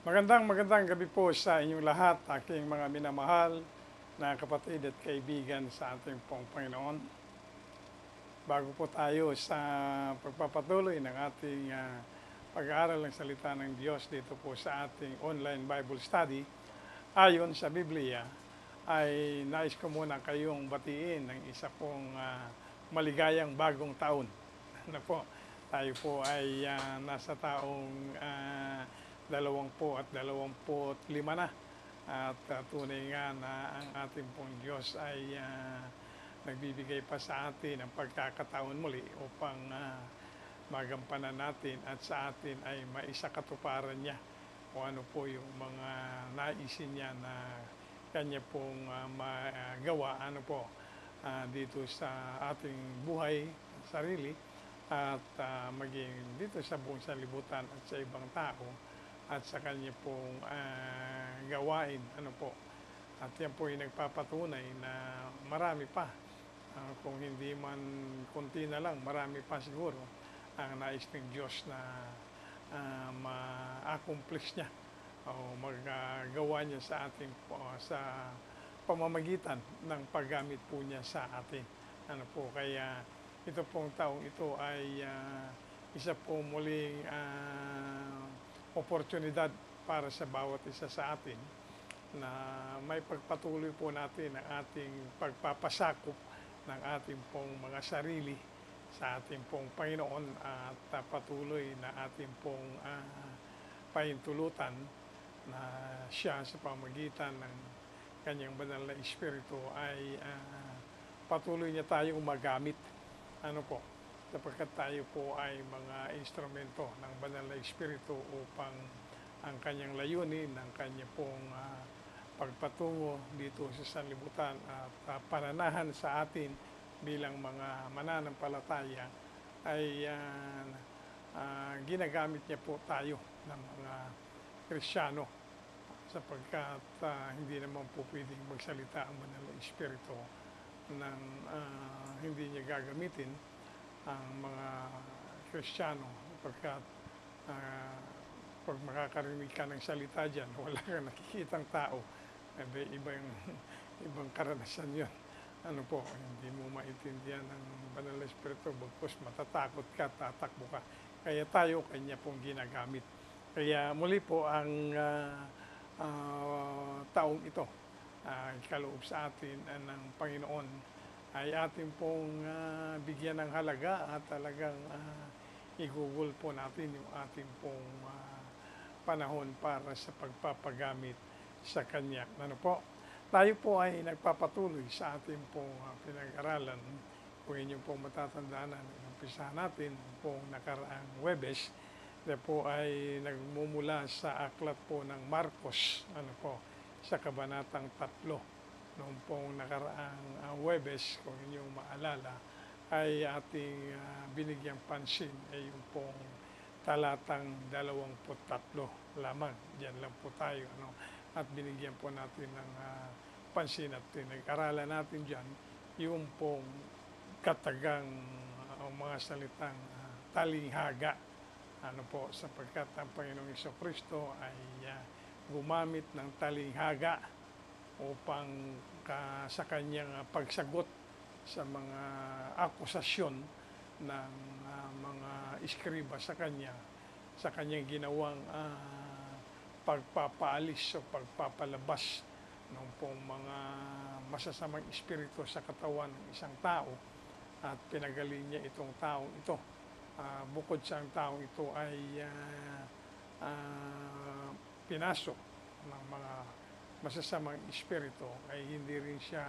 Magandang gabi po sa inyong lahat, aking mga minamahal na kapatid at kaibigan sa ating pong Panginoon. Bago po tayo sa pagpapatuloy ng ating pag-aaral ng salita ng Diyos dito po sa ating online Bible study, ayon sa Biblia, ay nais ko muna kayong batiin ng isa pong maligayang bagong taon. Ano po, tayo po ay nasa taong 2025 na at tunay nga na ang ating pong Diyos ay nagbibigay pa sa atin ng pagkakataon muli upang magampanan natin at sa atin ay maisakatuparan niya kung ano po yung mga naisin niya na kanya pong magawa dito sa ating buhay, sarili at maging dito sa buong sanlibutan at sa ibang tao at sa kanya pong gawain. At yan po ay nagpapatunay na marami pa, kung hindi man kunti na lang, marami pa siguro ang nais ng Diyos na ma-accomplish niya o magagawa niya sa ating sa pamamagitan ng paggamit po niya sa atin. Kaya ito pong taong ito ay isa po muling oportunidad para sa bawat isa sa atin na may pagpatuloy po natin ang ating pagpapasakop ng ating pong mga sarili sa ating pong Panginoon at patuloy na ating pong pahintulutan na siya sa pamagitan ng kanyang banal na Espiritu ay patuloy niya tayong magamit. Sapagkat tayo po ay mga instrumento ng banal na Espiritu upang ang kanyang layunin, ng kanya pong pagpatungo dito sa sanlibutan at pananahan sa atin bilang mga mananampalataya ay ginagamit niya po tayo ng mga Kristiyano sapagkat hindi naman po pwedeng magsalita ang banal na Espiritu ng hindi niya gagamitin ang mga Kristiyano pagkat pag makakarinig ka ng salita dyan, wala kang nakikitang tao, ibang karanasan yun. Hindi mo maintindihan ng banal na Espiritu, bagkus matatakot ka, tatakbo ka. Kaya tayo, kanya pong ginagamit. Kaya muli po ang taong ito, ikaloob sa atin ng Panginoon, ay ating pong bigyan ng halaga at talagang igugol po natin yung ating pong panahon para sa pagpapagamit sa Kanya. Tayo po ay nagpapatuloy sa ating pong pinag-aralan. Kung inyong pong matatandaan, umpisa natin pong nakaraang Huwebes, po ay nagmumula sa aklat po ng Marcos, sa kabanatang 3. Noong pong nakaraang Huwebes, kung inyong maalala, ay ating binigyang pansin ay yung pong talatang 23 lamang. Diyan lang po tayo. At binigyan po natin ng pansin at pinag-aralan natin dyan yung pong katagang mga salitang talinghaga. Sapagkat ang Panginoong Jesucristo ay gumamit ng talinghaga upang sa kanyang pagsagot sa mga akusasyon ng mga iskriba sa kanyang ginawang pagpapaalis o pagpapalabas ng pong mga masasamang espiritu sa katawan ng isang tao at pinagaling niya itong taong ito. Bukod sa ang taong ito ay pinasok ng mga masasamang espiritu ay hindi rin siya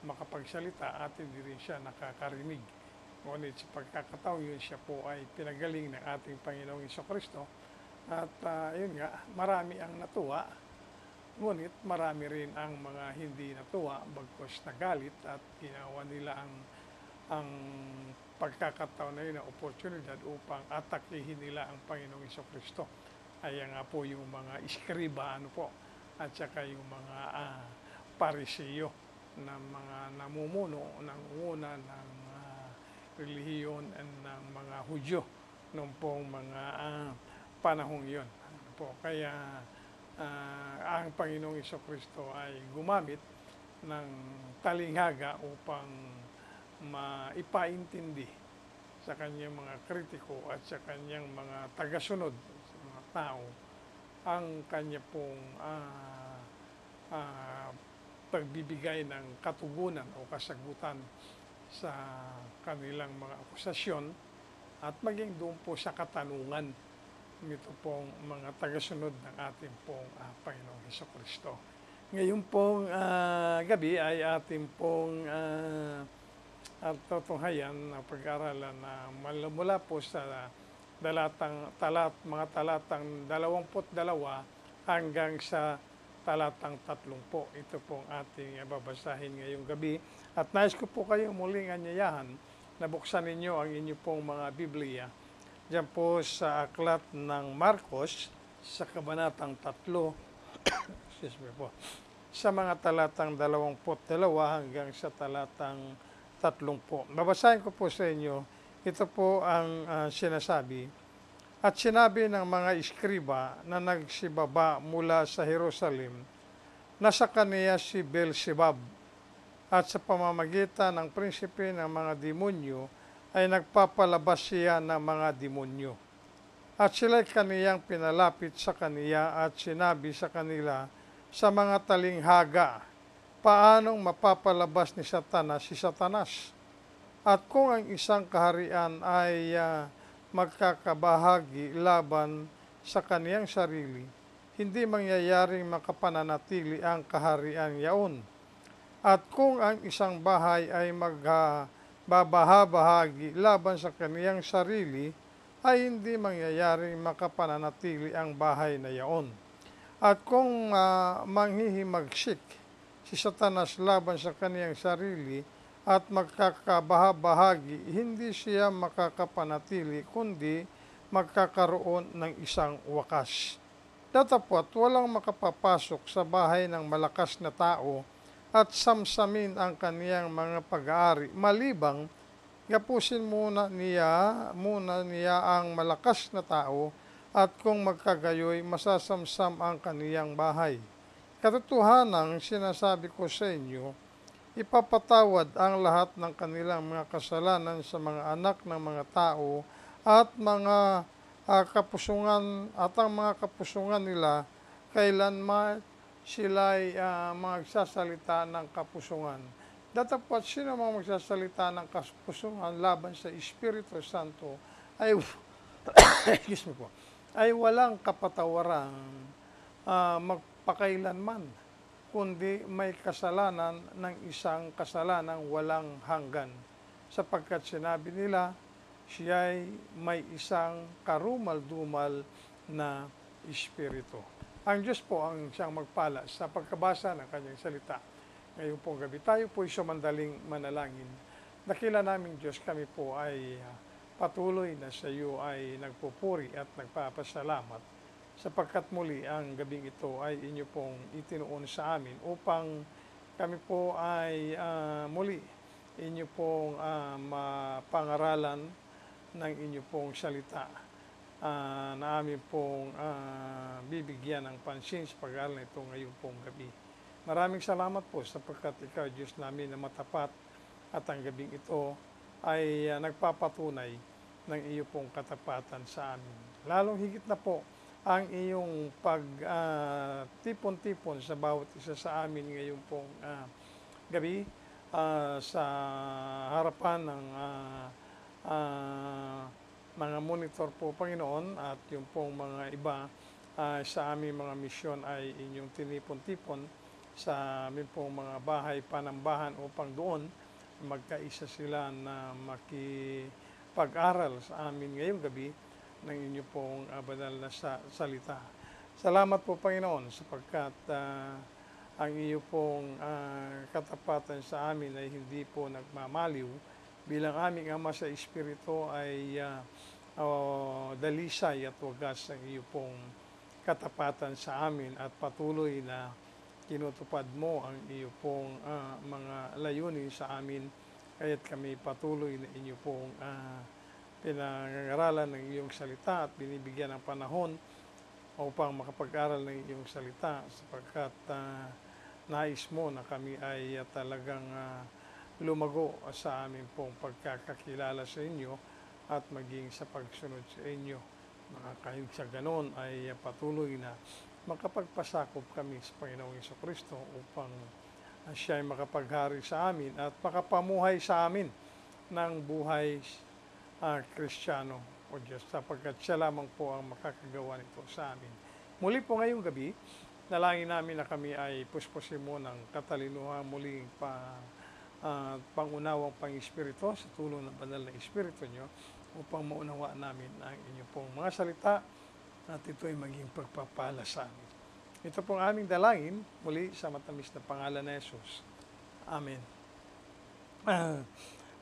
makapagsalita at hindi rin siya nakakarinig. Ngunit sa pagkakataon yun, siya po ay pinagaling ng ating Panginoong Jesucristo at yun nga, marami ang natuwa, ngunit marami rin ang mga hindi natuwa bagkus nagalit at ginawa nila ang pagkakataon na yun na oportunidad upang atakihin nila ang Panginoong Jesucristo. Ay nga po yung mga iskriba at saka yung mga parisiyo na mga namumuno ng una ng relihiyon ng mga Hudyo noong pong mga panahong yun. Kaya ang Panginoong Hesukristo ay gumamit ng talinghaga upang maipaintindi sa kanyang mga kritiko at sa kanyang mga tagasunod sa mga tao ang kanya pong pagbibigay ng katugunan o kasagutan sa kanilang mga akusasyon at maging doon po sa katanungan nito pong mga tagasunod ng ating pong Panginoong Hesukristo. Ngayon pong gabi ay ating pong at tutunghayan na pag-aralan na mula po sa mga talatang 22 hanggang sa talatang 30. Ito pong ating babasahin ngayong gabi. At nais ko po kayo muling anyayahan na buksan ninyo ang inyo pong mga Biblia. Diyan po sa aklat ng Marcos sa kabanatang 3, excuse me po, sa mga talatang 22 hanggang sa talatang 30. Babasahin ko po sa inyo, ito po ang sinasabi. At sinabi ng mga iskriba na nagsibaba mula sa Jerusalem, nasa kaniya si Beelzebub, at sa pamamagitan ng prinsipe ng mga demonyo ay nagpapalabas siya ng mga demonyo. At sila'y kaniyang pinalapit sa kaniya at sinabi sa kanila sa mga talinghaga, paanong mapapalabas ni Satanas si Satanas? At kung ang isang kaharian ay magkakabahagi laban sa kaniyang sarili, hindi mangyayaring makapananatili ang kaharian yaon. At kung ang isang bahay ay magbabahabahagi laban sa kaniyang sarili, ay hindi mangyayaring makapananatili ang bahay na yaon. At kung manghihimagsik si Satanas laban sa kaniyang sarili at magkakabahabahagi, hindi siya makakapanatili kundi magkakaroon ng isang wakas. Datapwat walang makapapasok sa bahay ng malakas na tao at samsamin ang kaniyang mga pag-aari, malibang gapusin muna niya ang malakas na tao, at kung magkagayoy, masasamsam ang kaniyang bahay. Katotohanang sinasabi ko sa inyo, ipapatawad ang lahat ng kanilang mga kasalanan sa mga anak ng mga tao at mga kapusungan, at ang mga kapusungan nila kailanman sila'y magsasalita ng kapusungan. Datapwat sino mang magsasalita ng kapusungan laban sa Espiritu Santo ay excuse me po, ay walang kapatawarang magpakailanman, kundi may kasalanan ng isang kasalanang walang hanggan, sapagkat sinabi nila siya'y may isang karumal-dumal na espiritu. Ang Diyos po ang siyang magpala sa pagkabasa ng kanyang salita. Ngayon po gabi tayo po sumandaling manalangin. Dakila naming Diyos, kami po ay patuloy na sa iyo ay nagpupuri at nagpapasalamat, sapagkat muli ang gabing ito ay inyo pong itinuon sa amin upang kami po ay muli inyo pong mapangaralan ng inyo pong salita na amin pong bibigyan ng pansin sa pag-aaral na ito ngayon pong gabi. Maraming salamat po sapagkat ikaw, Diyos namin, na matapat, at ang gabing ito ay nagpapatunay ng iyo pong katapatan sa amin. Lalong higit na po ang iyong pagtipon-tipon sa bawat isa sa amin ngayon pong gabi sa harapan ng mga monitor po, Panginoon, at yung pong mga iba sa aming mga misyon ay inyong tinipon-tipon sa aming pong mga bahay panambahan upang doon magkaisa sila na makipag-aral sa amin ngayong gabi ng inyo pong banal na salita. Salamat po, Panginoon, sapagkat ang iyo pong katapatan sa amin ay hindi po nagmamaliw. Bilang aming Ama sa Espiritu ay dalisay at wagas ang iyo pong katapatan sa amin, at patuloy na tinutupad mo ang iyo pong mga layunin sa amin, kaya't kami patuloy na inyo pong pinangaralan ng iyong salita at binibigyan ng panahon upang makapag-aral ng iyong salita sapagkat nais mo na kami ay talagang lumago sa amin pong pagkakakilala sa inyo at maging sa pagsunod sa inyo. Kahit sa ganon ay patuloy na makapagpasakop kami sa Panginoong Jesucristo upang siya ay makapaghari sa amin at makapamuhay sa amin ng buhay Kristiyano o Diyos sapagkat siya lamang po ang makakagawa nito sa amin. Muli po ngayong gabi, nalangin namin na kami ay puspusin mo ng katalinuhan muling pangunawang pang-Espiritu sa tulong ng banal na Espiritu nyo upang maunawaan namin ang inyong pong mga salita at ito ay maging pagpapala sa amin. Ito pong aming dalangin muli sa matamis na pangalan ni Jesus. Amen.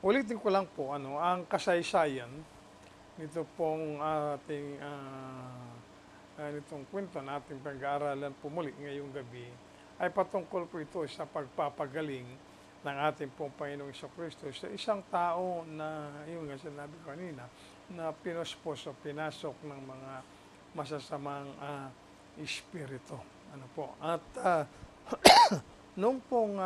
Ulitin ko lang po ang kasaysayan nito pong ating nitong kwento na ating pag-aaralan po muli ngayong gabi ay patungkol po ito sa pagpapagaling ng ating pong Panginoong Jesucristo sa isang tao na yung nga sinabi ko kanina na pinuspos o pinasok ng mga masasamang espiritu. At nung pong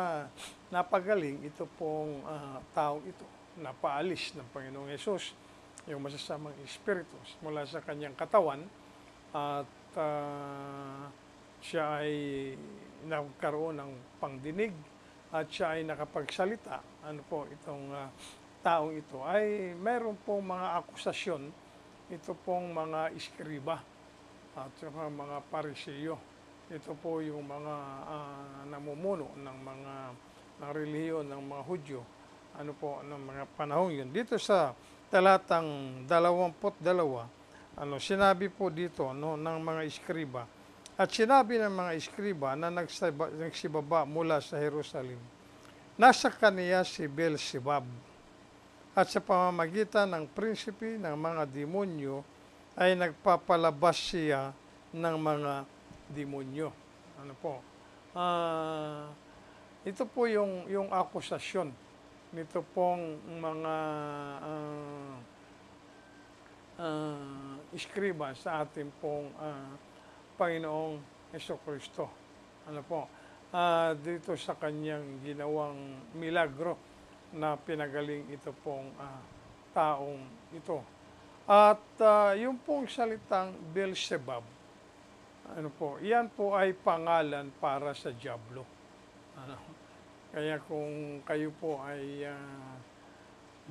napagaling ito pong tao ito, napaalis ng Panginoong Yesus yung masasamang espiritu mula sa kanyang katawan at siya ay nagkaroon ng pangdinig at siya ay nakapagsalita. Itong taong ito ay mayroon pong mga akusasyon, ito pong mga iskriba at saka mga parisiyo. Ito po yung mga namumuno ng mga relihiyon ng mga Hudyo, ng mga panahon yun. Dito sa talatang 22, sinabi po dito ng mga iskriba. At sinabi ng mga iskriba na nagsibaba mula sa Jerusalem, nasa kaniya si Beelzebub, at sa pamamagitan ng prinsipe ng mga demonyo ay nagpapalabas siya ng mga demonyo. Ito po yung akusasyon nito pong mga iskriba sa ating pong Panginoong Jesucristo. Dito sa kanyang ginawang milagro na pinagaling ito pong taong ito. At yung pong salitang Beelzebub, iyan po ay pangalan para sa diablo. Kaya kung kayo po ay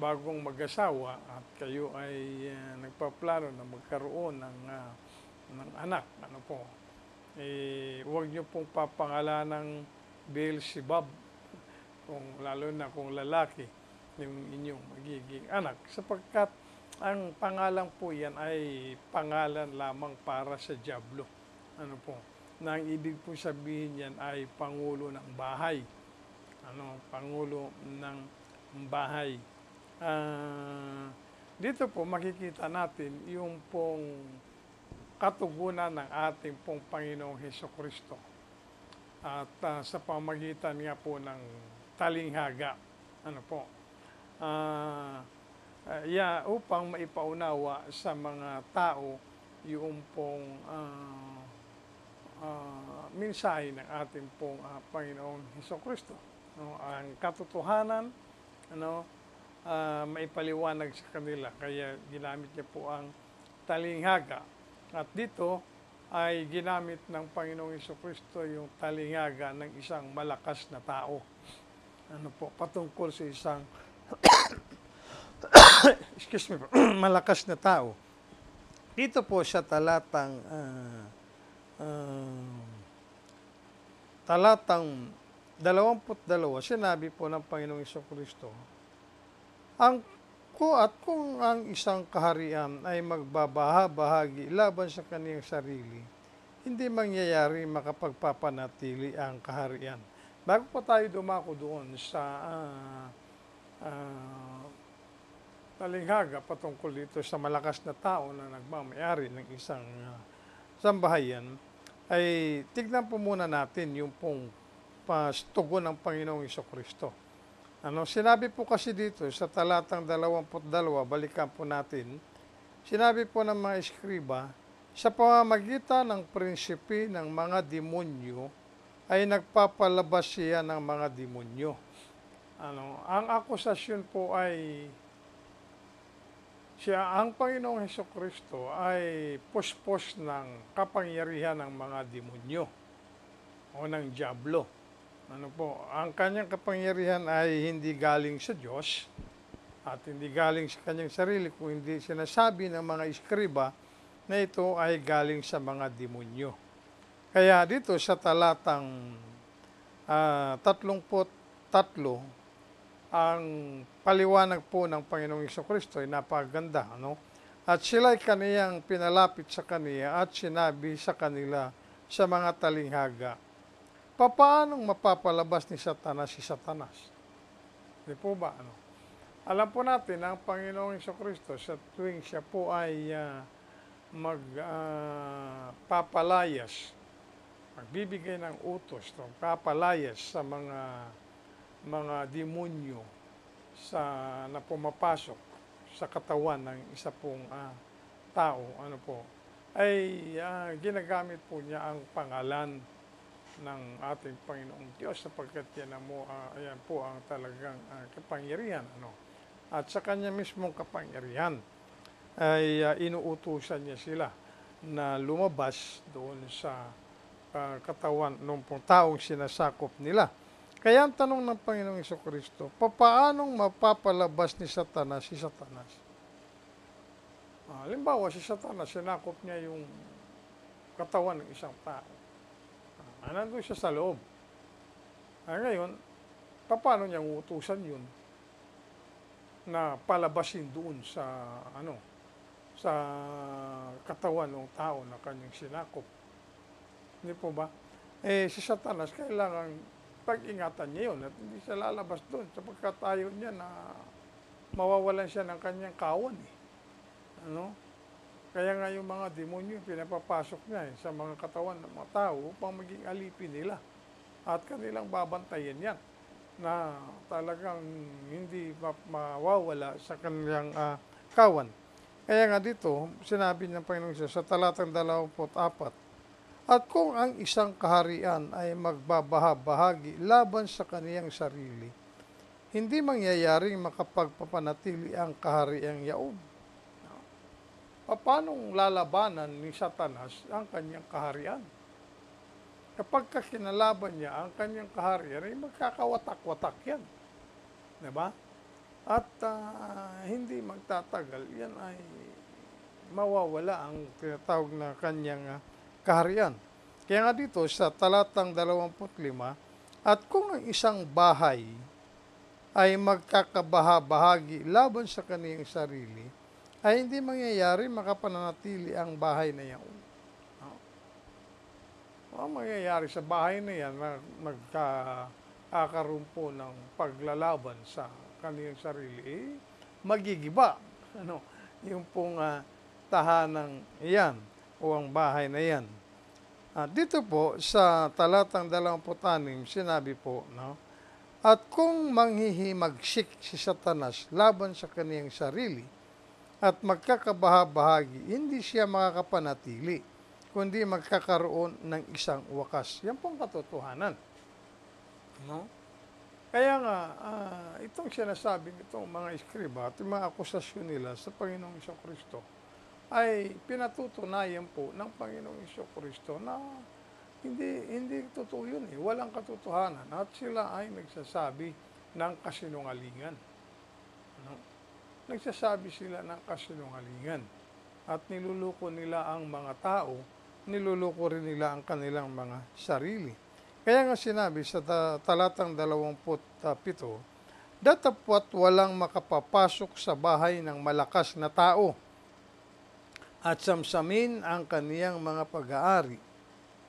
bagong mag-asawa at kayo ay nagpaplano na magkaroon ng anak, huwag nyo pong papangalan ng Beelzebub, lalo na kung lalaki yung inyong magiging anak, sapagkat ang pangalan po yan ay pangalan lamang para sa diablo. Na ang ibig po sabihin yan ay pangulo ng bahay. Pangulo ng bahay. Dito po makikita natin yung pong katugunan ng ating pong Panginoong Jesucristo. At sa pamagitan nga po ng talinghaga, upang maipaunawa sa mga tao yung pong mensahe ng ating pong Panginoong Jesucristo. Ang katotohanan, maipaliwanag sa kanila. Kaya ginamit niya po ang talinghaga. At dito ay ginamit ng Panginoong Jesucristo yung talinghaga ng isang malakas na tao. Patungkol sa isang malakas na tao. Dito po sa talatang 22, sinabi po ng Panginoong Jesucristo, kung ang isang kaharian ay magbabaha-bahagi laban sa kaniyang sarili, hindi mangyayari makapagpapanatili ang kaharian. Bago pa tayo dumako doon sa talinghaga patungkol dito sa malakas na tao na nagmamayari ng isang sambahayan, ay tignan po muna natin yung pong tugon ng Panginoong Jesucristo. Sinabi po kasi dito sa talatang 22, balikan po natin, sinabi po ng mga eskriba Sa pamamagitan ng prinsipe ng mga demonyo ay nagpapalabas siya ng mga demonyo. Ang akusasyon po ay ang Panginoong Hesukristo ay puspos ng kapangyarihan ng mga demonyo o ng diablo. Ang kanyang kapangyarihan ay hindi galing sa Diyos at hindi galing sa kanyang sarili, kung hindi sinasabi ng mga iskriba na ito ay galing sa mga demonyo. Kaya dito sa talatang 33, ang paliwanag po ng Panginoong Hesukristo ay napakaganda. At sila'y kaniyang pinalapit sa kaniya at sinabi sa kanila sa mga talinghaga, papaanong mapapalabas ni Satanas si Satanas? Di po ba? Alam po natin ang Panginoong Hesukristo sa tuwing siya po ay magpapalayas, magbibigay ng utos, papalayas sa mga demonyo na pumapasok sa katawan ng isa pong tao, ay ginagamit po niya ang pangalan ng ating Panginoong Diyos sapagkat ayan po ang talagang kapangyarihan. At sa kanya mismong kapangyarihan ay inuutusan niya sila na lumabas doon sa katawan ng taong sinasakop nila. Kaya ang tanong ng Panginoong Hesukristo, papaanong mapapalabas ni Satanas si Satanas? Halimbawa, si Satanas, sinakop niya yung katawan ng isang tao. Nandun siya sa loob. Ngayon, paano niyang utusan yun na palabasin doon sa katawan ng tao na kanyang sinakop? Hindi po ba? Si Satanas, kailangan pag-ingatan niya yun at hindi siya lalabas doon sapagkat ayaw niya na mawawalan siya ng kanyang kawan. Kaya nga yung mga demonyo, pinapapasok niya sa mga katawan ng mga tao upang maging alipin nila at kanilang babantayan yan na talagang hindi mawawala sa kanilang kawan. Kaya nga dito, sinabi ng Panginoon sa talatang 24, at kung ang isang kaharian ay magbabahabahagi laban sa kaniyang sarili, hindi mangyayaring makapagpapanatili ang kahariang yaon. Paano lalabanan ni Satanas ang kanyang kaharian? Kapag kinalaban niya ang kanyang kaharian, ay magkakawatak-watak yan. Diba? At hindi magtatagal, yan ay mawawala ang tinatawag na kanyang kaharian. Kaya nga dito sa talatang 25, at kung ang isang bahay ay magkakabahabahagi laban sa kaniyang sarili, ay hindi mangyayari makapananatili ang bahay na yan. Ang mangyayari sa bahay na yan, magkakaroon po ng paglalaban sa kaniyang sarili, magigiba. Yung pong tahanang iyan o ang bahay na yan. Dito po sa talatang 26, sinabi po, at kung manghihimagsik si Satanas laban sa kaniyang sarili at magkakabahabahagi, hindi siya makakapanatili, kundi magkakaroon ng isang wakas. Yan pong katotohanan. Kaya nga, itong sinasabing itong mga iskriba at mga akusasyon nila sa Panginoong Hesukristo ay pinatutunayan po ng Panginoong Hesukristo na hindi totoo yun. Walang katotohanan at sila ay nagsasabi ng kasinungalingan. Nagsasabi sila ng kasinungalingan at niluluko nila ang mga tao, niluluko rin nila ang kanilang mga sarili. Kaya nga sinabi sa talatang 27, datapwat walang makapapasok sa bahay ng malakas na tao at samsamin ang kaniyang mga pag-aari,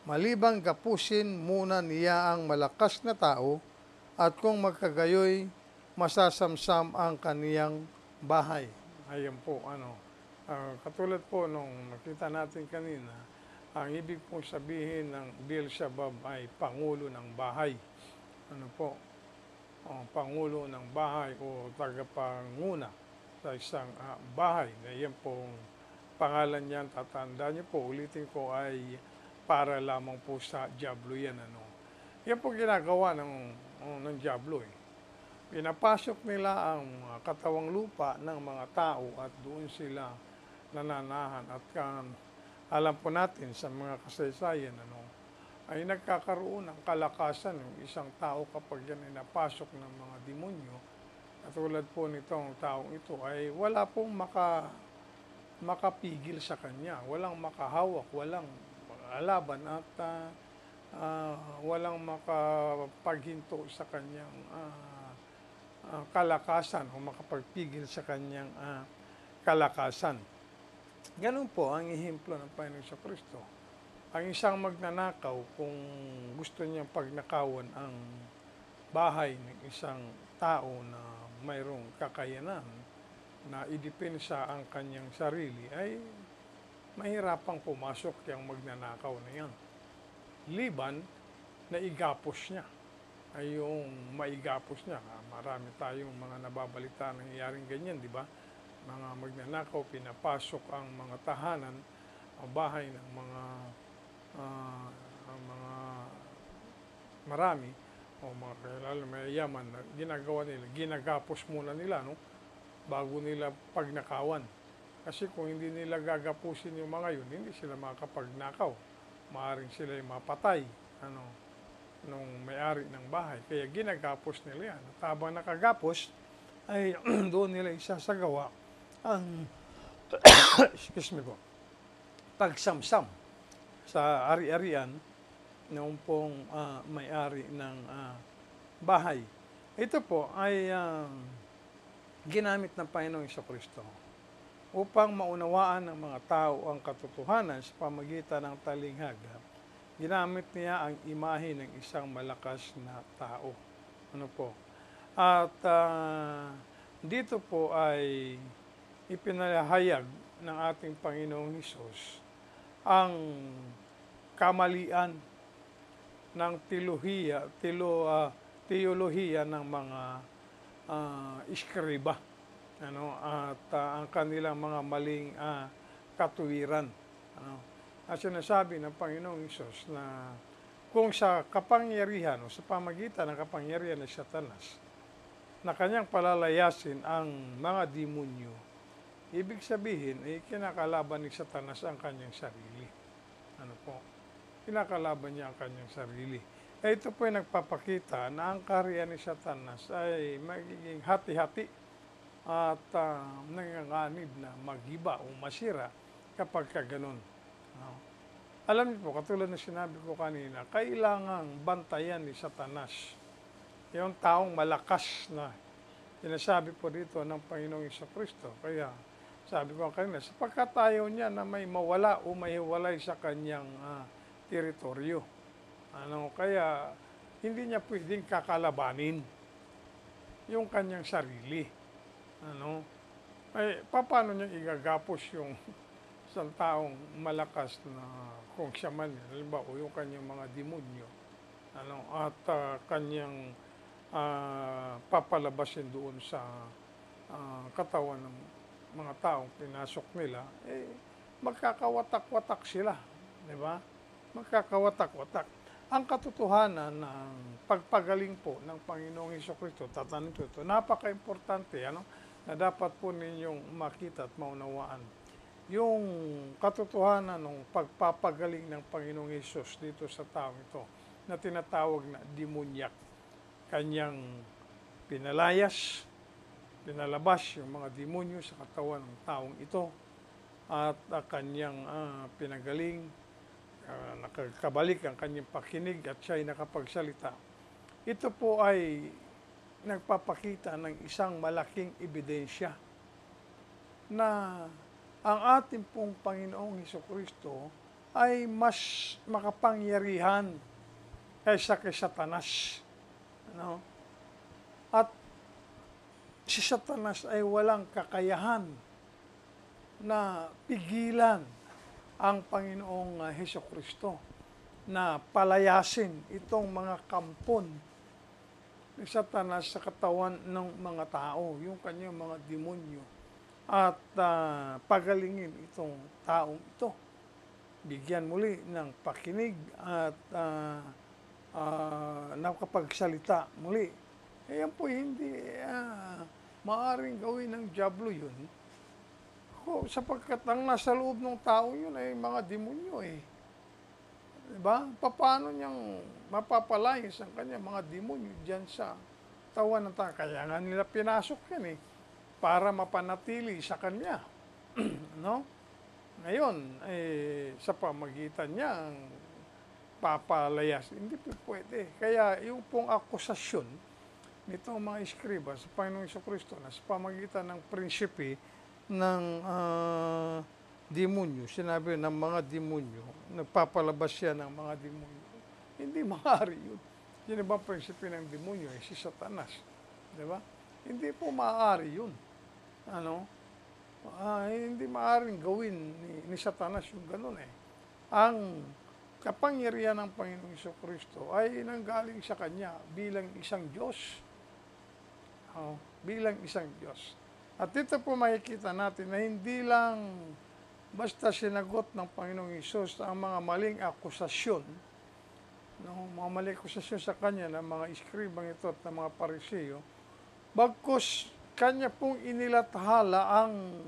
malibang gapusin muna niya ang malakas na tao, at kung magkagayoy, masasamsam ang kaniyang bahay. Ayan po, katulad po nung nakita natin kanina, ang ibig pong sabihin ng Beelzebub ay pangulo ng bahay. Pangulo ng bahay o tagapanguna sa isang bahay na yan pong pangalan niyan, tatandaan niyo po, ulitin ko, ay para lamang po sa dyablo yan. Ano. Yan po ginagawa ng dyablo eh. Pinapasok nila ang katawang lupa ng mga tao at doon sila nananahan. At alam po natin sa mga kasaysayan, ay nagkakaroon ng kalakasan yung isang tao kapag yan ay napasok ng mga demonyo. Katulad po nitong taong ito ay wala pong makapigil sa kanya, walang makahawak, walang makalaban at walang makapaghinto sa kanyang kalakasan o makapagpigil sa kanyang kalakasan. Ganun po ang ehemplo ng Panginoon sa Kristo. Ang isang magnanakaw, kung gusto niyang pagnakawan ang bahay ng isang tao na mayroong kakayanan na idepensa ang kanyang sarili, ay mahirapang pumasok yung magnanakaw na yan. Liban na igapos niya, ay yung maigapos niya. Marami tayong mga nababalita na nangyayaring ganyan, di ba? Mga magnanakaw, pinapasok ang mga tahanan, ang bahay ng mga marami o mga lalo mayayaman na ginagawa nila, ginagapos muna nila bago nila pagnakawan. Kasi kung hindi nila gagapusin yung mga yun, hindi sila makakapagnakaw. Maaaring sila yung mapatay nung may-ari ng bahay. Kaya ginagapos nila yan. At habang nakagapos, ay doon nila isasagawa ang excuse me po, pagsamsam sa ari-arian noong pong may-ari ng bahay. Ito po ay ginamit ng Panginoong Jesucristo upang maunawaan ng mga tao ang katotohanan sa pamagitan ng talinghaga. Ginamit niya ang imahe ng isang malakas na tao. Ano po? At dito po ay ipinahayag ng ating Panginoong Hesus ang kamalian ng teolohiya ng mga iskriba, at ang kanilang mga maling katuwiran. At sinasabi ng Panginoong Hesus na kung sa kapangyarihan o sa pamagitan ng kapangyarihan ng Satanas na kanyang palalayasin ang mga demonyo, ibig sabihin, kinakalaban ni Satanas ang kanyang sarili. Ano po? Kinakalaban niya ang kanyang sarili. Ito po ay nagpapakita na ang kaharian ni Satanas ay magiging hati-hati at nanganganib na maghiba o masira kapag kaganon. Alam niyo po, katulad na sinabi ko kanina, kailangang bantayan ni Satanas yung taong malakas na sinasabi po dito ng Panginoong Jesucristo. Kaya sabi ko kanina, sapagkat ayaw niya na may mawala o mahiwalay sa kanyang teritoryo. Kaya hindi niya pwedeng kakalabanin yung kanyang sarili. Paano niya igagapos yung isang taong malakas na kung siya man, halimbawa, o yung kanyang mga demonyo, at kanyang papalabasin doon sa katawan ng mga taong pinasok nila, magkakawatak-watak sila, di ba? Magkakawatak-watak. Ang katotohanan ng pagpagaling po ng Panginoong Jesucristo, tatanong ito, napaka-importante, na dapat po ninyong makita at maunawaan. Yung katotohanan ng pagpapagaling ng Panginoong Hesus dito sa taong ito, na tinatawag na demonyak. Kanyang pinalabas yung mga demonyo sa katawan ng taong ito at kanyang pinagaling, nakakabalik ang kanyang pakinig at siya ay nakapagsalita. Ito po ay nagpapakita ng isang malaking ebidensya na ang ating pong Panginoong Jesucristo ay mas makapangyarihan kaysa kay Satanas. At si Satanas ay walang kakayahan na pigilan ang Panginoong Jesucristo na palayasin itong mga kampon ni Satanas sa katawan ng mga tao, yung kanyang mga demonyo. at pagalingin itong taong ito. Bigyan muli ng pakinig at nakapagsalita muli. Yan po hindi maaaring gawin ng dyablo yun. Sapagkat ang nasa loob ng tao yun ay mga demonyo eh. Diba? Paano niyang mapapalayas ang kanya mga demonyo dyan sa tawan ng tao? Kaya nga nila pinasok yan eh, para mapanatili sa kanya. No? Ngayon, sa pamagitan niya, ang papalayas, hindi po pwede. Kaya yung pong akusasyon nitong mga iskriba sa Panginoong Jesucristo na sa pamagitan ng prinsipe ng demonyo, sinabi ng mga demonyo, nagpapalabas siya ng mga demonyo. Hindi maaari yun. Yun ba prinsipe ng demonyo? Si Satanas. Diba? Hindi po maaari yun. Hindi maaaring gawin ni Satanas yung ganun eh. Ang kapangyarihan ng Panginoong Jesucristo ay nanggaling sa Kanya bilang isang Diyos. Bilang isang Diyos. At dito po makikita natin na hindi lang basta sinagot ng Panginoong Hesus ang mga maling akusasyon, mga maling akusasyon sa Kanya ng mga iskribang ito at ng mga Pariseo, bagkus Kanya pong inilathala ang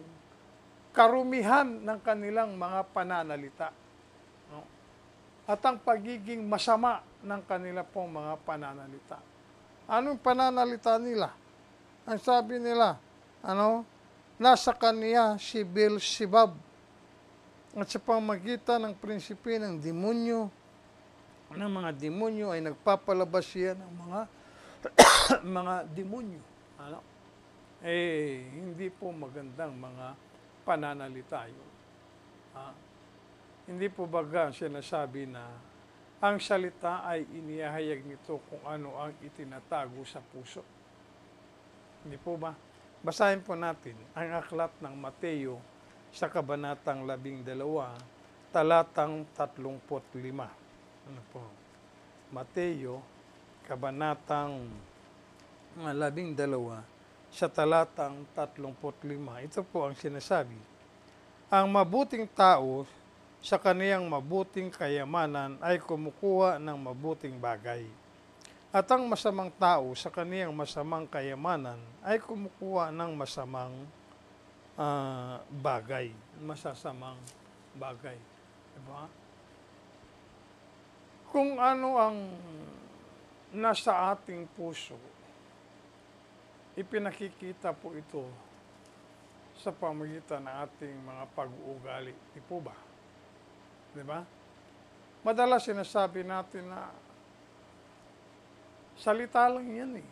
karumihan ng kanilang mga pananalita. At ang pagiging masama ng kanila pong mga pananalita. Anong pananalita nila? Ang sabi nila, nasa kaniya si Beelzebub. At sa pamagitan ng prinsipe ng demonyo, ng mga demonyo ay nagpapalabas siya ng mga mga demonyo. Hindi po magandang mga pananalita yun. Hindi po baga sinasabi na ang salita ay inihayag nito kung ano ang itinatago sa puso. Hindi po ba? Basahin po natin ang aklat ng Mateo sa kabanatang 12, talatang 35. Ano po? Mateo, kabanatang 12, sa talatang 35. Ito po ang sinasabi. Ang mabuting tao sa kaniyang mabuting kayamanan ay kumukuha ng mabuting bagay. At ang masamang tao sa kaniyang masamang kayamanan ay kumukuha ng masamang bagay. Masasamang bagay. Diba? Kung ano ang nasa ating puso, ipinakikita po ito sa pamagitan ng ating mga pag-uugali. Di po ba? Diba? Madalas sinasabi natin na salita lang yan eh.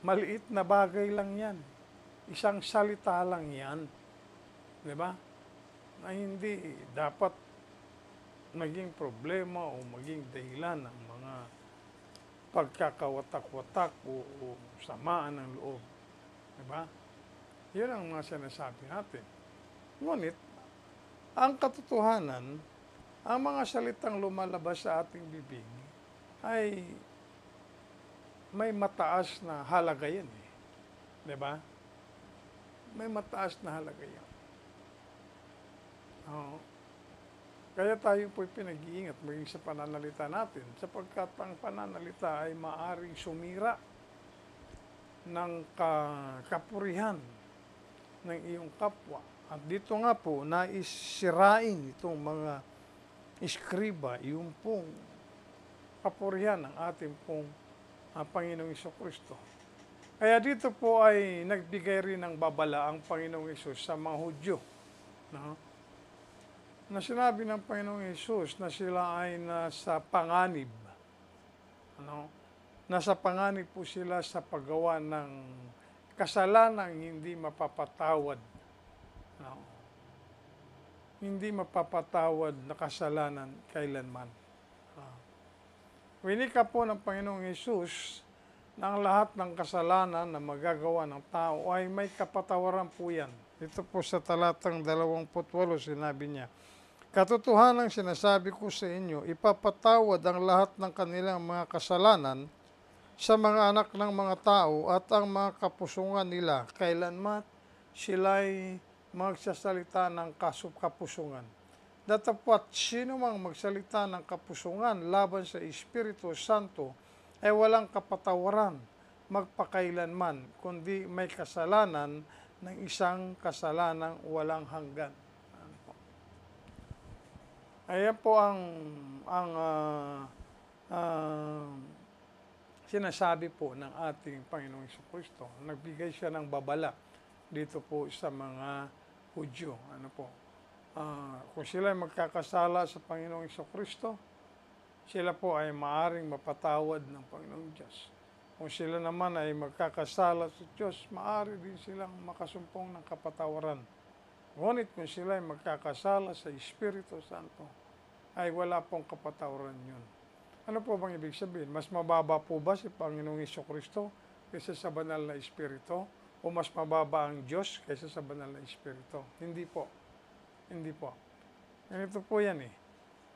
Maliit na bagay lang yan. Isang salita lang yan. Diba? Na hindi dapat maging problema o maging dahilan ng mga pagkakawatak-watak o samaan ng loob. Diba? Yun ang mga sinasabi natin. Ngunit, ang katotohanan, ang mga salitang lumalabas sa ating bibig ay may mataas na halaga yan eh. Diba? May mataas na halaga yan. Kaya tayo po'y pinag-iingat maging sa pananalita natin sapagkat ang pananalita ay maaaring sumira ng kapurihan ng iyong kapwa. At dito nga po, naisirain itong mga iskriba, yung pong kapurihan ng ating pong Panginoong Jesucristo. Kaya dito po ay nagbigay rin ng babala ang Panginoong Hesus sa mga Hudyo. Na sinabi ng Panginoong Hesus na sila ay nasa panganib. Nasa panganib po sila sa paggawa ng kasalanang hindi mapapatawad. Hindi mapapatawad na kasalanan kailanman. Winika po ng Panginoong Hesus na ang lahat ng kasalanan na magagawa ng tao ay may kapatawaran po yan. Ito po sa talatang 28, sinabi niya, katotohanan sinasabi ko sa inyo, ipapatawad ang lahat ng kanilang mga kasalanan sa mga anak ng mga tao at ang mga kapusungan nila kailanman sila'y magsasalita ng kapusungan. Datapwat sino mang magsalita ng kapusungan laban sa Espiritu Santo ay walang kapatawaran magpakailanman, kundi may kasalanan ng isang kasalanang walang hanggan. Ayan po ang sinasabi po ng ating Panginoong Jesucristo. Nagbigay siya ng babala dito po sa mga Hudyo. Kung sila ay magkakasala sa Panginoong Jesucristo, sila po ay maaring mapatawad ng Panginoong Diyos. Kung sila naman ay magkakasala sa Diyos, maaari din silang makasumpong ng kapatawaran. Ngunit kung sila ay magkakasala sa Espiritu Santo, ay wala pong kapatawaran yun. Ano po bang ibig sabihin? Mas mababa po ba si Panginoong Jesucristo kaysa sa banal na Espiritu? O mas mababa ang Diyos kaysa sa banal na Espiritu? Hindi po. Hindi po. Ganito po yan eh.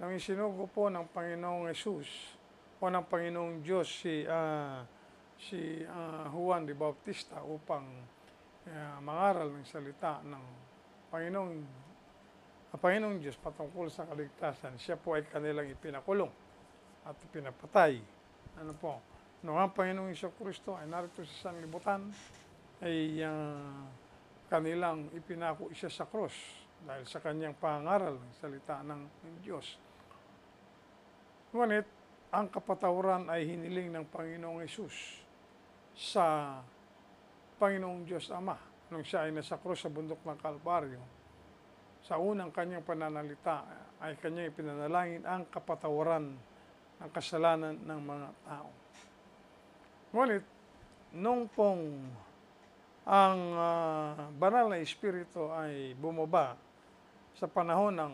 Nang isinugo po ng Panginoong Jesus o ng Panginoong Diyos si Juan de Bautista upang mangaral ng salita ng Panginoong Diyos patungkol sa kaligtasan, siya po ay kanilang ipinakulong at pinapatay. Noong ang Panginoong Jesucristo ay narito sa sanlibutan, ay kanilang ipinako siya sa cross dahil sa kanyang pangaral ng salita ng Diyos. Ngunit, ang kapatawaran ay hiniling ng Panginoong Jesus sa Panginoong Diyos Ama nung siya ay nasa cross sa bundok ng Kalbaryo. Sa unang kanyang pananalita ay kanyang ipinanalangin ang kapatawaran ng kasalanan ng mga tao. Ngunit, nung pong ang banal na Espiritu ay bumaba sa panahon ng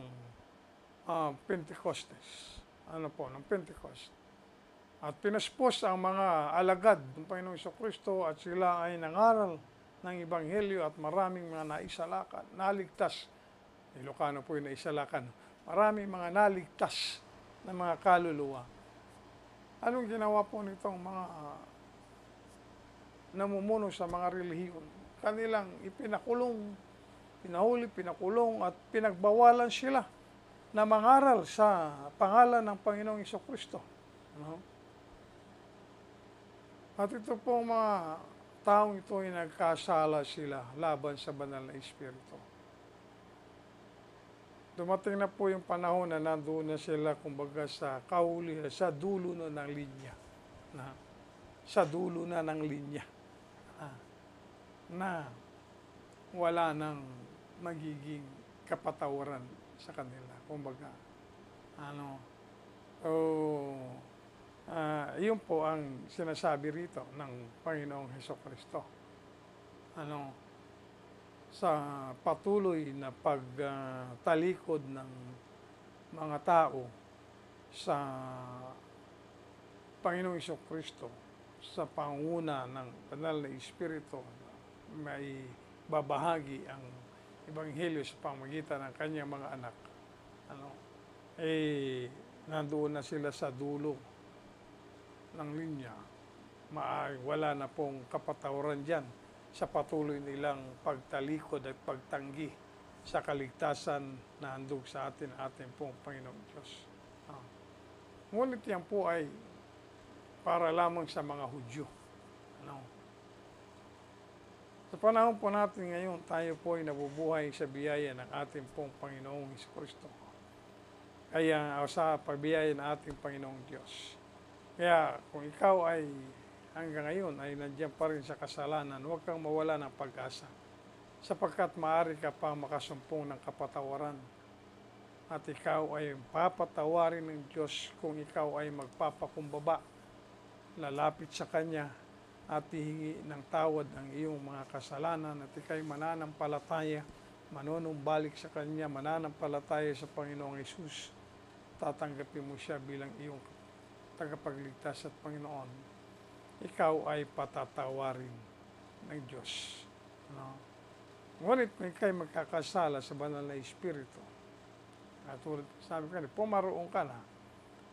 Pentecostes, ng Pentecost, at pinaspos ang mga alagad ng Panginoong Jesucristo at sila ay nangaral ng Ebanghelyo at maraming mga naisalakan, naligtas. Ilocano po yung naisalakan. Maraming mga naligtas na mga kaluluwa. Anong ginawa po nitong mga namumuno sa mga relihiyon? Kanilang ipinakulong, pinahuli, pinakulong at pinagbawalan sila na mangaral sa pangalan ng Panginoong Jesucristo. At ito pong mga taong ito ay nagkasala sila laban sa banal na Espiritu. Dumating na po yung panahon na nandoon na sila kumbaga sa sa dulo na ng linya. Sa dulo na ng linya. Na wala nang magiging kapatawaran sa kanila. Kumbaga, yun po ang sinasabi rito ng Panginoong Jesucristo. Sa patuloy na pagtalikod ng mga tao sa Panginoong Jesucristo sa panguna ng banal na Espiritu, may babahagi ang Ebanghelyo sa pamamagitan ng kanyang mga anak. Nandoon na sila sa dulo ng linya. Wala na pong kapatawaran dyan sa patuloy nilang pagtalikod at pagtanggi sa kaligtasan na handog sa ating pong Panginoong Diyos. Ngunit yan po ay para lamang sa mga Hudyo. Sa panahon po natin ngayon, tayo po ay nabubuhay sa biyaya ng ating pong Panginoong Jesucristo. Kaya sa pagbiyaya ng ating Panginoong Diyos. Kaya kung ikaw ay hanggang ngayon ay nandiyan pa rin sa kasalanan, huwag kang mawala ng pag-asa. Sapagkat maaari ka pa makasumpong ng kapatawaran. At ikaw ay papatawarin ng Diyos kung ikaw ay magpapakumbaba, lalapit sa Kanya at hihingi ng tawad ang iyong mga kasalanan at ikay mananampalataya, manunumbalik sa Kanya, mananampalataya sa Panginoong Hesus. Tatanggapin mo siya bilang iyong tagapagligtas at Panginoon. Ikaw ay patatawarin ng Diyos. Ngunit kung ikay magkakasala sa banal na Espiritu, at sabi ko, pumaroon ka na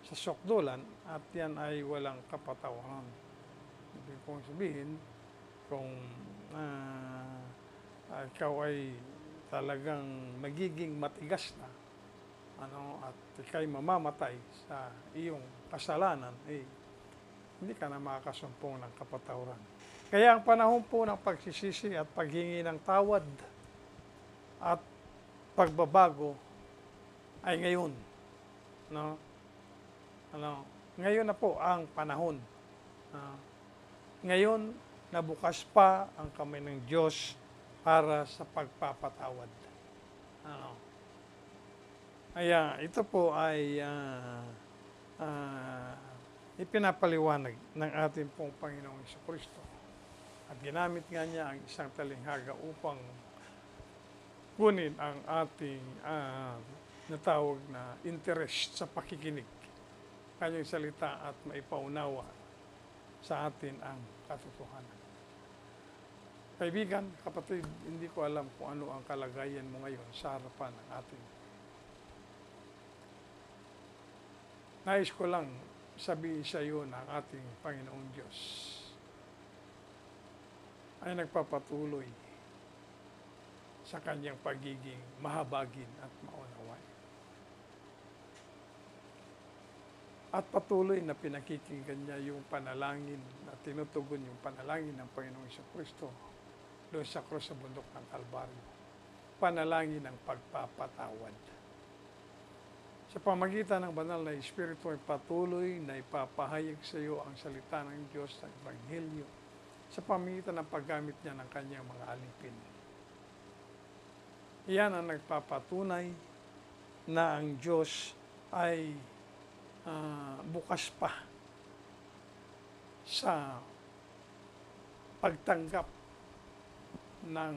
sa sukdulan at yan ay walang kapatawaran. Ibig kong sabihin, kung ikaw ay talagang magiging matigas na, at ika'y mamamatay sa iyong kasalanan, hindi ka na makakasumpong ng kapatawaran. Kaya ang panahon po ng pagsisisi at paghingi ng tawad at pagbabago ay ngayon. No? Ngayon na po ang panahon. Ngayon, nabukas pa ang kamay ng Diyos para sa pagpapatawad. Kaya ito po ay ipinapaliwanag ng ating pong Panginoong Jesucristo. At ginamit nga niya ang isang talinghaga upang kunin ang ating natawag na interest sa pakikinig kanyang salita at maipaunawa sa atin ang katotohanan. Kaibigan, kapatid, hindi ko alam kung ano ang kalagayan mo ngayon sa harapan ng atin. Nais ko lang sabihin sa iyo na ang ating Panginoong Diyos ay nagpapatuloy sa kanyang pagiging mahabagin at maunawain. At patuloy na pinakikinggan niya yung panalangin at tinutugon yung panalangin ng Panginoong Jesucristo doon sa krus sa bundok ng Kalbaryo. Panalangin ng pagpapatawad. Sa pamagitan ng banal na Espiritu ay patuloy na ipapahayag sa iyo ang salita ng Diyos sa Ebanghelyo sa pamagitan ng paggamit niya ng kanyang mga alipin. Iyan ang nagpapatunay na ang Diyos ay bukas pa sa pagtanggap ng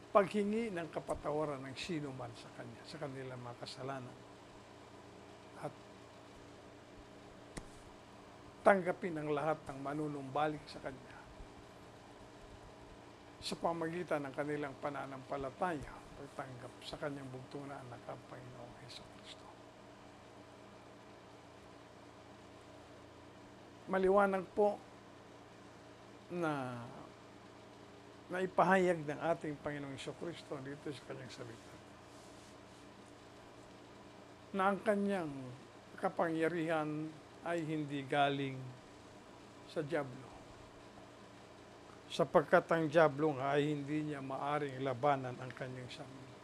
paghingi ng kapatawaran ng sino man sa Kanya, sa kanilang mga kasalanan. At tanggapin ang lahat ng manunumbalik sa Kanya sa pamagitan ng kanilang pananampalataya, pagtanggap sa Kanyang bugtong na anak ang Panginoong Jesucristo. Maliwanag po na ipahayag ng ating Panginoong Jesucristo dito sa kanyang salita na ang kanyang kapangyarihan ay hindi galing sa dyablo, sapagkat ang dyablo nga ay hindi niya maaring labanan ang kanyang sarili.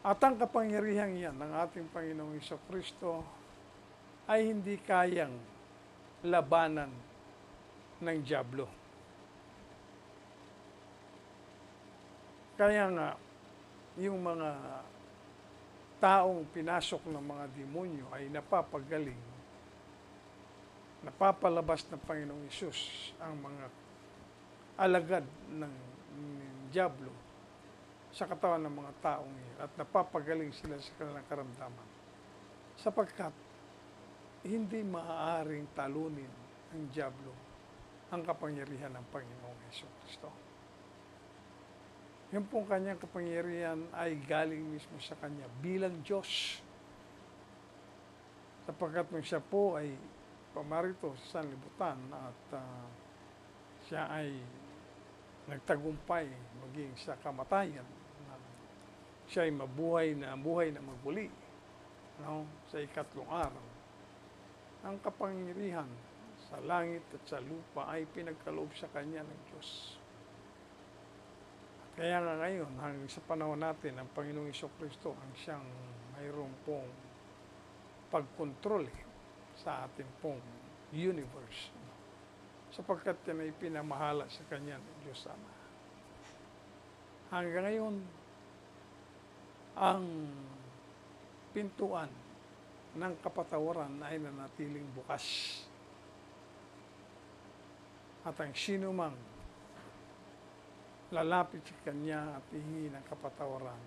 At ang kapangyarihan yan ng ating Panginoong Jesucristo ay hindi kayang labanan ng dyablo. Kaya nga, yung mga taong pinasok ng mga demonyo ay napapagaling, napapalabas ng Panginoong Hesus ang mga alagad ng dyablo sa katawan ng mga taong iyon at napapagaling sila sa kanilang karamdaman. Sapagkat hindi maaaring talunin ng dyablo ang kapangyarihan ng Panginoong Jesucristo. Yung pong kanyang kapangyarihan ay galing mismo sa kanya bilang Diyos. Sapagkat nung siya po ay pamarito sa sanlibutan at siya ay nagtagumpay maging sa kamatayan. Siya ay mabuhay na magmuli sa ikatlong araw. Ang kapangyarihan sa langit at sa lupa ay pinagkaloob sa kanya ng Diyos. Kaya nga ngayon, hanggang sa panahon natin, ang Panginoong Jesucristo ang siyang mayroong pong pagkontrol sa ating pong universe. Sapagkat yan ay pinamahala sa kanya ng Diyos Ama. Hanggang ngayon, ang pintuan ng kapatawaran ay nanatiling bukas. At ang sino mang lalapit sa kanya at hihingi ng kapatawaran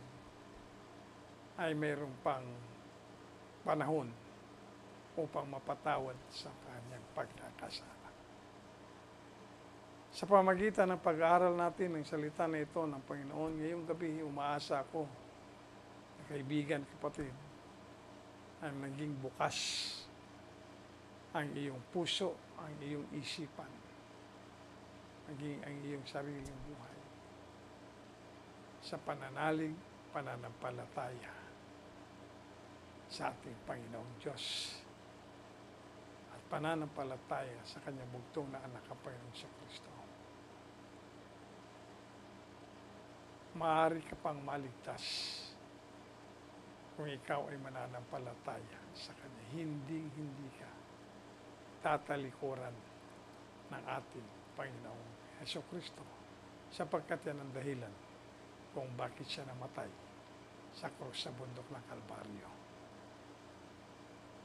ay mayroong pang panahon upang mapatawad sa kanyang pagkakasala. Sa pamagitan ng pag-aaral natin ng salita na ito ng Panginoon, ngayong gabi umaasa ako na kaibigan, kapatid, ang naging bukas ang iyong puso, ang iyong isipan maging ang iyong sariling buhay sa pananalig, pananampalataya sa ating Panginoong Diyos at pananampalataya sa Kanyang bugtong na anak ang Panginoong Kristo. Maaari ka pang maligtas kung ikaw ay mananampalataya sa Kanya. Hindi ka tatalikuran ng ating Panginoong Kristo sapagkat yan ang dahilan kung bakit siya namatay sa krus sa bundok ng Kalbaryo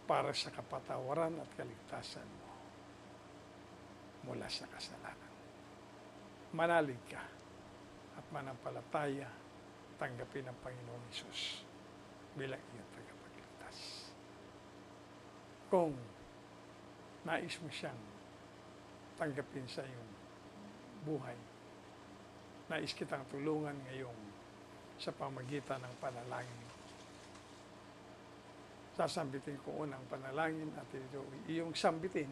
para sa kapatawaran at kaligtasan mo mula sa kasalanan. Manalig ka at manampalataya, tanggapin ang Panginoong Hesus bilang iyong tagapagligtas. Kung nais mo siyang tanggapin sa iyong buhay, nais kitang tulungan ngayong sa pamagitan ng panalangin. Sasambitin ko unang panalangin at ito iyong sambitin,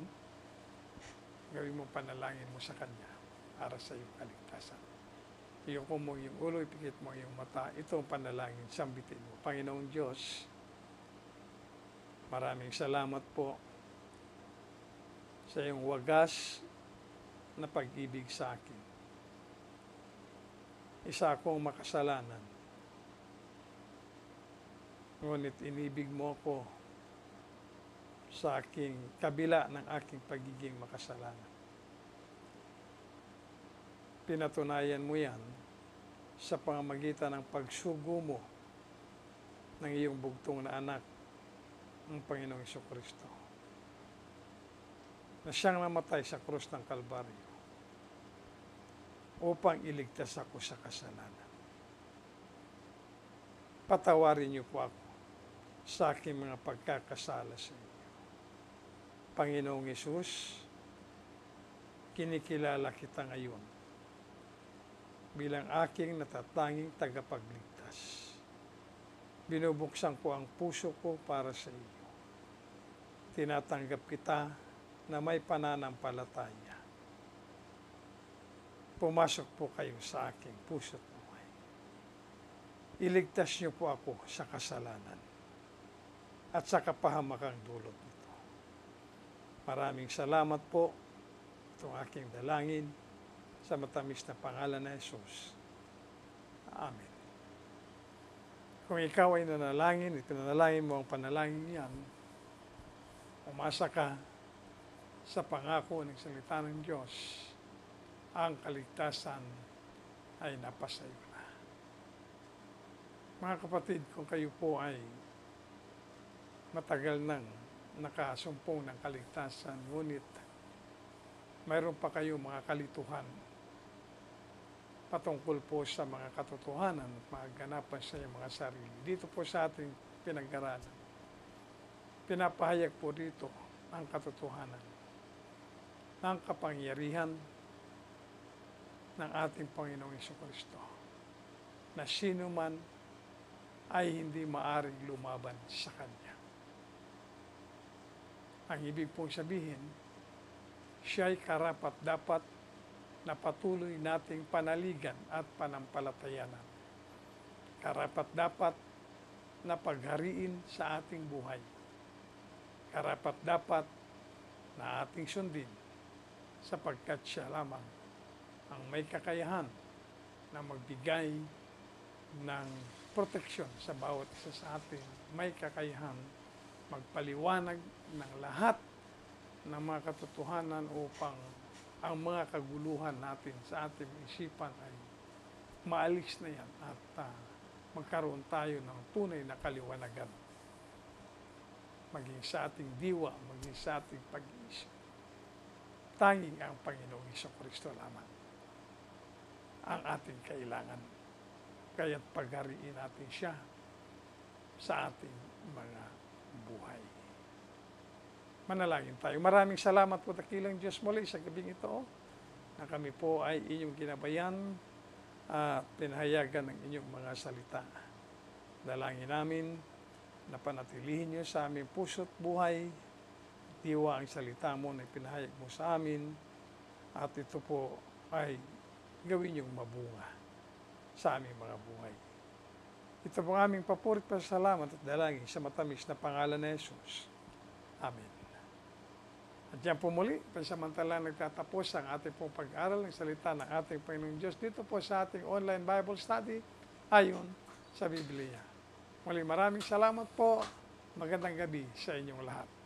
gawin mo panalangin mo sa Kanya para sa iyong kaligtasan. Iyong mo yung ulo, ipikit mo yung mata, ito ang panalangin, sambitin mo. Panginoong Diyos, maraming salamat po sa iyong wagas na pag-ibig sa akin. Isa akong makasalanan. Ngunit inibig mo ko sa aking kabila ng aking pagiging makasalanan. Pinatunayan mo yan sa pamamagitan ng pagsugo mo ng iyong bugtong na anak, ang Panginoong Kristo, na siyang namatay sa krus ng Kalbaryo upang iligtas ako sa kasalanan. Patawarin niyo po ako sa aking mga pagkakasala sa inyo. Panginoong Hesus, kinikilala kita ngayon bilang aking natatanging tagapagligtas. Binubuksan ko ang puso ko para sa iyo. Tinatanggap kita na may pananampalataya. Pumasok po kayo sa aking puso at buhay. Iligtas niyo po ako sa kasalanan at sa kapahamakang dulot nito. Maraming salamat po itong aking dalangin sa matamis na pangalan na Jesus. Amen. Kung ikaw ay nanalangin, itinanalangin mo ang panalangin yan, umasa ka sa pangako ng salita ng Diyos, ang kaligtasan ay napasayo na. Mga kapatid, kung kayo po ay matagal nang nakasumpong ng kaligtasan, ngunit mayroon pa kayo mga kalituhan patungkol po sa mga katotohanan at mga ganapan sa iyong mga sarili. Dito po sa ating pinag-aralan, pinapahayag po dito ang katotohanan ng kapangyarihan ng ating Panginoong Kristo, na sino man ay hindi maaring lumaban sa Kanya. Ang ibig pong sabihin, siya ay karapat-dapat na patuloy nating panaligan at panampalatayanan. Karapat-dapat na paghariin sa ating buhay. Karapat-dapat na ating sundin sapagkat siya lamang ang may kakayahan na magbigay ng proteksyon sa bawat isa sa atin. May kakayahan magpaliwanag ng lahat ng mga katotohanan upang ang mga kaguluhan natin sa ating isipan ay maalis na yan at magkaroon tayo ng tunay na kaliwanagan. Maging sa ating diwa, maging sa ating pag-iisip. Tanging ang Panginoong Kristo lamang ang ating kailangan. Kaya't paghariin natin siya sa ating mga buhay. Manalangin tayo. Maraming salamat po, dakilang Diyos, muli sa gabing ito na kami po ay inyong ginabayan at pinahayagan ng inyong mga salita. Dalangin namin na panatilihin niyo sa aming puso't buhay, diwa ang salita mo na pinahayag mo sa amin, at ito po ay gawin niyong mabunga sa aming mga buhay. Ito po ang aming papurit pasasalamat at dalangin sa matamis na pangalan ni Jesus. Amen. At yan po muli, pansamantala nagtatapos ang ating pong pag-aaral ng salita ng ating Panginoong Diyos dito po sa ating online Bible study ayon sa Biblia. Muli maraming salamat po. Magandang gabi sa inyong lahat.